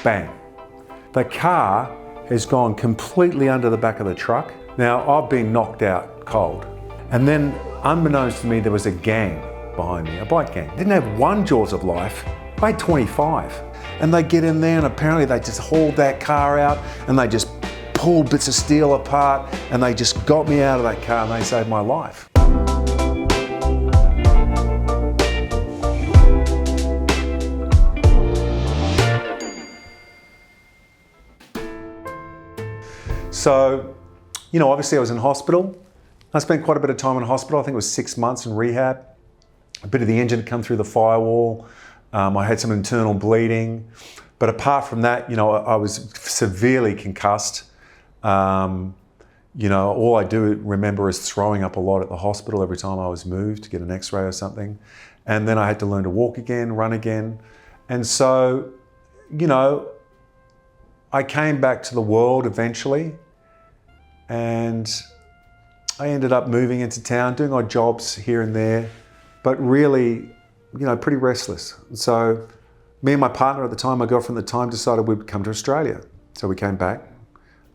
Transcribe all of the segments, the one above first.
bang. The car has gone completely under the back of the truck. Now, I've been knocked out cold. And then, unbeknownst to me, there was a gang behind me, a bike gang. Didn't have one Jaws of life, I had 25. And they get in there and apparently they just hauled that car out and they just pulled bits of steel apart and they just got me out of that car and they saved my life. So, obviously I was in hospital. I spent quite a bit of time in hospital. I think it was 6 months in rehab. A bit of the engine had come through the firewall. I had some internal bleeding. But apart from that, I was severely concussed. All I do remember is throwing up a lot at the hospital every time I was moved to get an x-ray or something. And then I had to learn to walk again, run again. And so, I came back to the world eventually. And I ended up moving into town, doing odd jobs here and there, but really, pretty restless. So me and my partner at the time, my girlfriend at the time, decided we'd come to Australia. So we came back.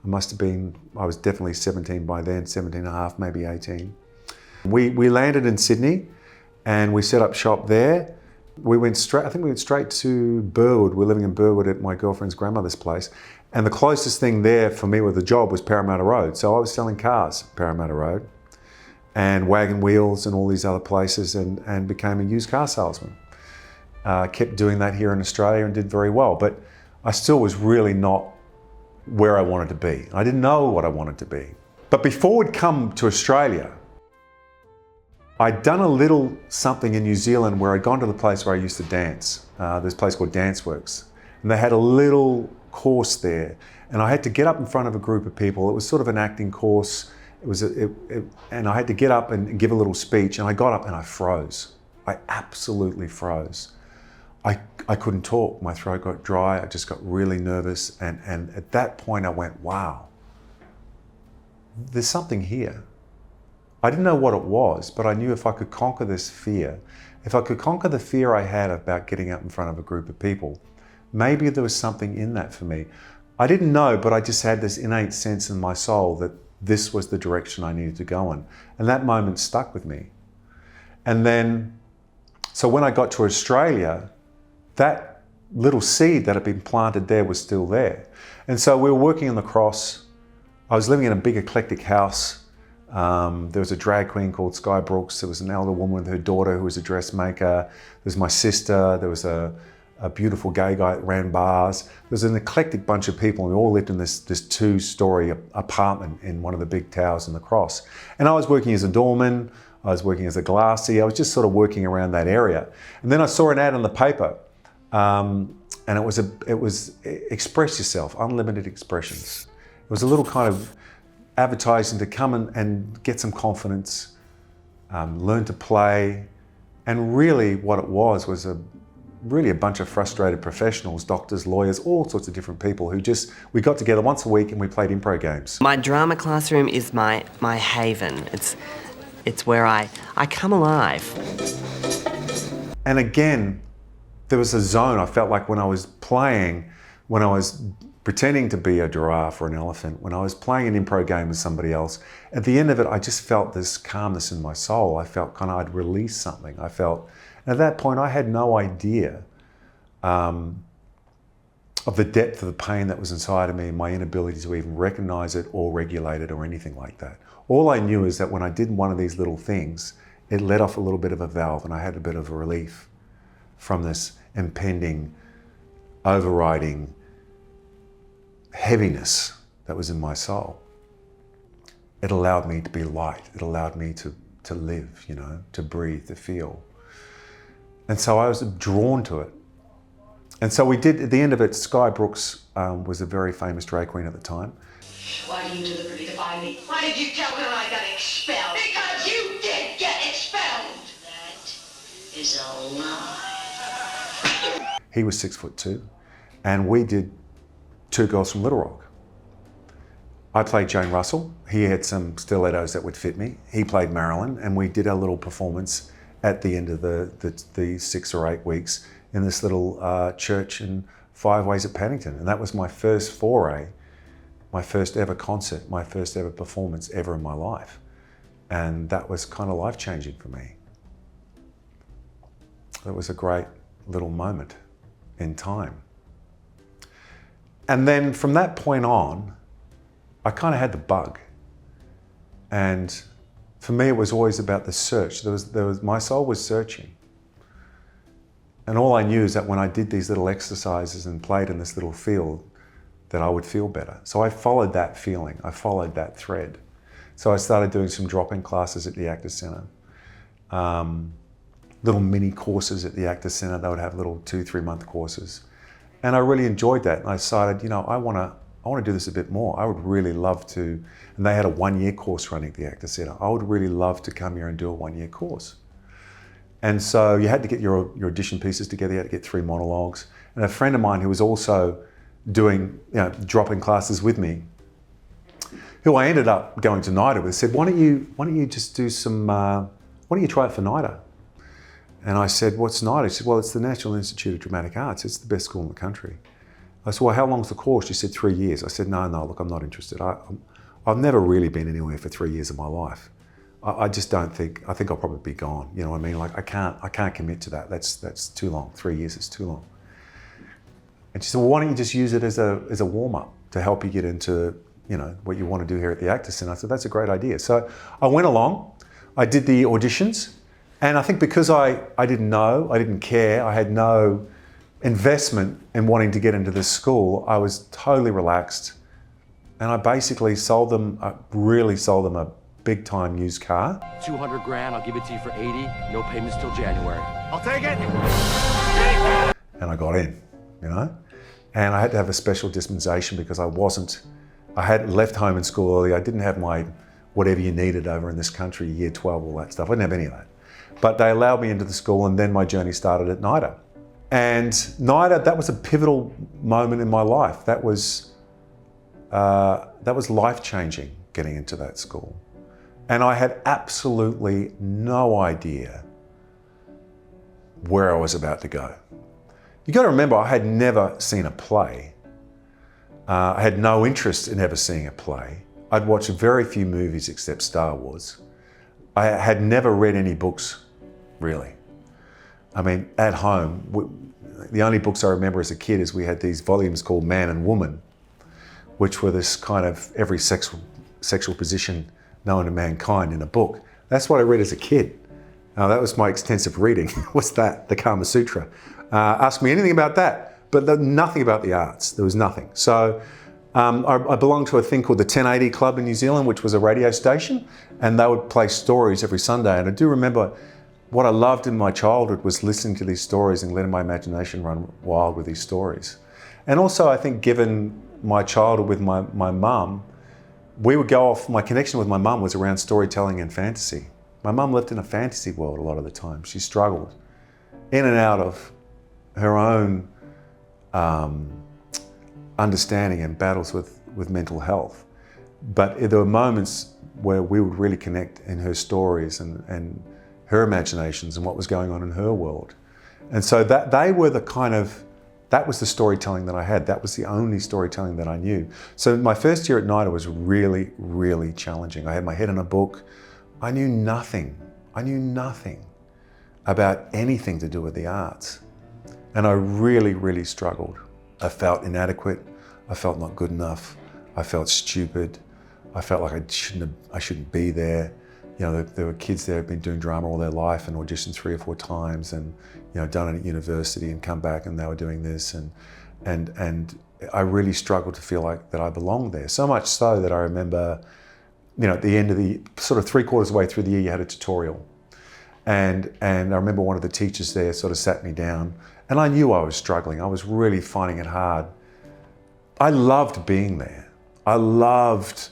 I was definitely 17 by then, 17 and a half, maybe 18. We landed in Sydney and we set up shop there. We went straight to Burwood. We're living in Burwood at my girlfriend's grandmother's place. And the closest thing there for me with a job was Parramatta Road. So I was selling cars, Parramatta Road, and Wagon Wheels and all these other places and became a used car salesman. Kept doing that here in Australia and did very well, but I still was really not where I wanted to be. I didn't know what I wanted to be. But before we'd come to Australia, I'd done a little something in New Zealand where I'd gone to the place where I used to dance. There's a place called Danceworks. And they had a little course there. And I had to get up in front of a group of people. It was sort of an acting course. And I had to get up and give a little speech. And I got up and I froze. I absolutely froze. I couldn't talk. My throat got dry. I just got really nervous. And at that point I went, wow, there's something here. I didn't know what it was, but I knew if I could conquer this fear, if I could conquer the fear I had about getting up in front of a group of people, maybe there was something in that for me. I didn't know, but I just had this innate sense in my soul that this was the direction I needed to go in. And that moment stuck with me. And then, so when I got to Australia, that little seed that had been planted there was still there. And so we were working on the cross. I was living in a big eclectic house. There was a drag queen called Sky Brooks. There was an elder woman with her daughter who was a dressmaker. There was my sister. There was a beautiful gay guy that ran bars. There was an eclectic bunch of people. And we all lived in this two-story apartment in one of the big towers in the cross. And I was working as a doorman. I was working as a glassy. I was just sort of working around that area. And then I saw an ad in the paper. And it was express yourself, unlimited expressions. It was a little kind of advertising to come and get some confidence, learn to play. And really what it was really a bunch of frustrated professionals, doctors, lawyers, all sorts of different people we got together once a week and we played improv games. My drama classroom is my haven. It's where I come alive. And again, there was a zone I felt like when I was playing, when I was pretending to be a giraffe or an elephant, when I was playing an improv game with somebody else, at the end of it, I just felt this calmness in my soul. I felt kind of I'd released something. At that point, I had no idea of the depth of the pain that was inside of me and my inability to even recognize it or regulate it or anything like that. All I knew is that when I did one of these little things, it let off a little bit of a valve and I had a bit of a relief from this impending, overriding heaviness that was in my soul. It allowed me to be light. It allowed me to live, to breathe, to feel. And so I was drawn to it. And so we did, at the end of it, Sky Brooks was a very famous drag queen at the time. Why do you deliberately defy me? Why did you tell her I got expelled? Because you did get expelled! That is a lie. He was 6'2", and we did Two Girls from Little Rock. I played Jane Russell. He had some stilettos that would fit me. He played Marilyn, and we did our little performance at the end of the 6 or 8 weeks in this little church in Five Ways at Paddington. And that was my first foray, my first ever concert, my first ever performance ever in my life. And that was kind of life-changing for me. It was a great little moment in time. And then from that point on, I kind of had the bug. And for me, it was always about the search. My soul was searching. And all I knew is that when I did these little exercises and played in this little field, that I would feel better. So I followed that feeling. I followed that thread. So I started doing some drop-in classes at the Actors Centre. Little mini courses at the Actors Centre. They would have little 2-3 month courses. And I really enjoyed that. And I decided, you know, I want to do this a bit more. I would really love to, and they had a 1-year course running at the Actors Centre. I would really love to come here and do a 1-year course. And so you had to get your audition pieces together. You had to get 3 monologues. And a friend of mine who was also doing, you know, drop-in classes with me, who I ended up going to NIDA with, said, why don't you just do some, why don't you try it for NIDA? And I said, what's NIDA? She said, well, it's the National Institute of Dramatic Arts. It's the best school in the country. I said, well, how long's the course? She said, 3 years. I said, no, look, I'm not interested. I've never really been anywhere for 3 years of my life. I just don't think, I think I'll probably be gone. You know what I mean? Like, I can't commit to that. That's too long. 3 years is too long. And she said, well, why don't you just use it as a warm-up to help you get into, you know, what you want to do here at the Actors Centre? I said, that's a great idea. So I went along, I did the auditions, and I think because I didn't know, I didn't care, I had no investment in wanting to get into this school, I was totally relaxed. And I basically really sold them a big time used car. 200 grand, I'll give it to you for 80, no payments till January. I'll take it. And I got in, you know? And I had to have a special dispensation because I had left home in school early. I didn't have my whatever you needed over in this country, year 12, all that stuff. I didn't have any of that. But they allowed me into the school, and then my journey started at NIDA. And NIDA, that was a pivotal moment in my life. That was life-changing, getting into that school. And I had absolutely no idea where I was about to go. You got to remember, I had never seen a play. I had no interest in ever seeing a play. I'd watched very few movies except Star Wars. I had never read any books, really. I mean, at home, the only books I remember as a kid is we had these volumes called Man and Woman, which were this kind of every sexual position known to mankind in a book. That's what I read as a kid. Now, that was my extensive reading. What's that? The Kama Sutra. Ask me anything about that, but nothing about the arts. There was nothing. So I belonged to a thing called the 1080 Club in New Zealand, which was a radio station, and they would play stories every Sunday. And I do remember what I loved in my childhood was listening to these stories and letting my imagination run wild with these stories. And also, I think, given my childhood with my mum, we would go off, my connection with my mum was around storytelling and fantasy. My mum lived in a fantasy world a lot of the time. She struggled in and out of her own understanding and battles with mental health. But there were moments where we would really connect in her stories and her imaginations and what was going on in her world. And so that was the storytelling that I had. That was the only storytelling that I knew. So my first year at NIDA was really, really challenging. I had my head in a book. I knew nothing about anything to do with the arts. And I really, really struggled. I felt inadequate. I felt not good enough. I felt stupid. I felt like I shouldn't be there. You know, there were kids there who'd been doing drama all their life and auditioned 3 or 4 times and, you know, done it at university and come back and they were doing this. And I really struggled to feel like that I belonged there. So much so that I remember, you know, at the end of the, sort of 3/4 of the way through the year, you had a tutorial. And I remember one of the teachers there sort of sat me down and I knew I was struggling. I was really finding it hard. I loved being there. I loved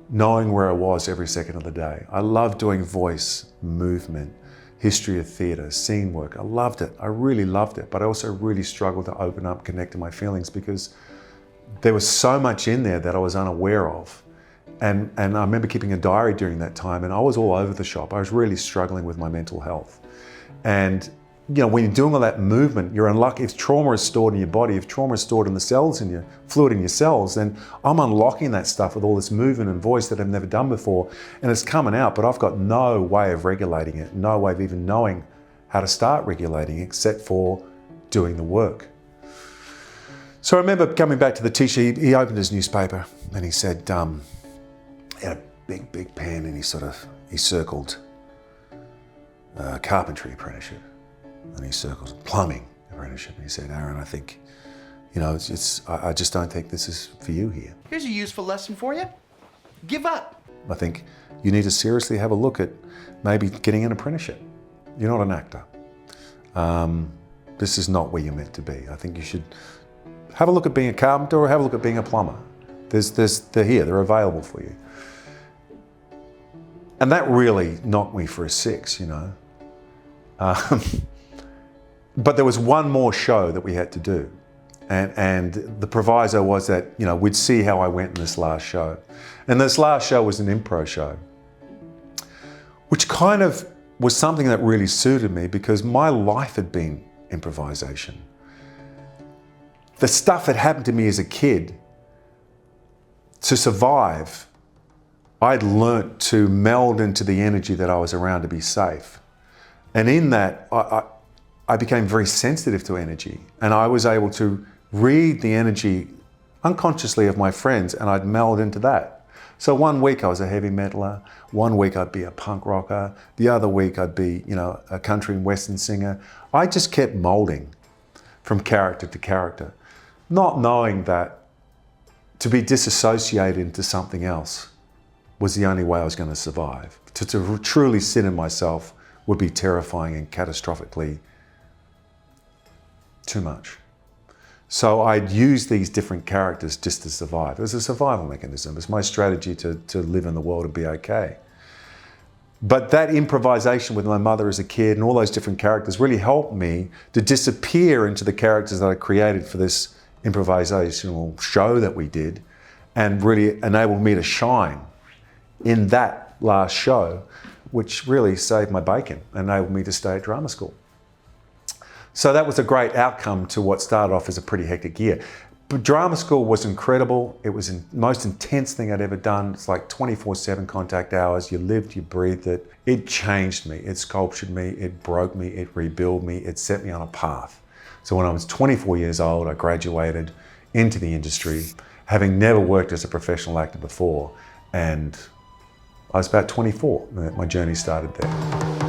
knowing where I was every second of the day. I loved doing voice, movement, history of theatre, scene work. I loved it. I really loved it. But I also really struggled to open up, connect to my feelings because there was so much in there that I was unaware of. And I remember keeping a diary during that time and I was all over the shop. I was really struggling with my mental health. And you know, when you're doing all that movement, you're unlucky. If trauma is stored in your body, if trauma is stored in the cells in your fluid in your cells, then I'm unlocking that stuff with all this movement and voice that I've never done before. And it's coming out, but I've got no way of regulating it, no way of even knowing how to start regulating it except for doing the work. So I remember coming back to the teacher, he opened his newspaper and he said, he had a big pen and he circled carpentry apprenticeship. And he circled plumbing apprenticeship. And he said, Aaron, I think, you know, I just don't think this is for you here. Here's a useful lesson for you. Give up. I think you need to seriously have a look at maybe getting an apprenticeship. You're not an actor. This is not where you're meant to be. I think you should have a look at being a carpenter or have a look at being a plumber. They're here, they're available for you. And that really knocked me for a six, you know. But there was one more show that we had to do. And the proviso was that, you know, we'd see how I went in this last show. And this last show was an improv show, which kind of was something that really suited me because my life had been improvisation. The stuff that happened to me as a kid, to survive, I'd learnt to meld into the energy that I was around to be safe. And in that, I became very sensitive to energy, and I was able to read the energy unconsciously of my friends, and I'd meld into that. So one week I was a heavy metaler, one week I'd be a punk rocker, the other week I'd be, you know, a country and western singer. I just kept molding from character to character, not knowing that to be disassociated into something else was the only way I was going to survive. To truly sit in myself would be terrifying and catastrophically too much. So I'd use these different characters just to survive. It was a survival mechanism. It was my strategy to live in the world and be okay. But that improvisation with my mother as a kid and all those different characters really helped me to disappear into the characters that I created for this improvisational show that we did, and really enabled me to shine in that last show, which really saved my bacon and enabled me to stay at drama school. So that was a great outcome to what started off as a pretty hectic year. But drama school was incredible. It was the most intense thing I'd ever done. It's like 24/7 contact hours. You lived, you breathed it. It changed me. It sculptured me. It broke me. It rebuilt me. It set me on a path. So when I was 24 years old, I graduated into the industry, having never worked as a professional actor before. And I was about 24. My journey started there.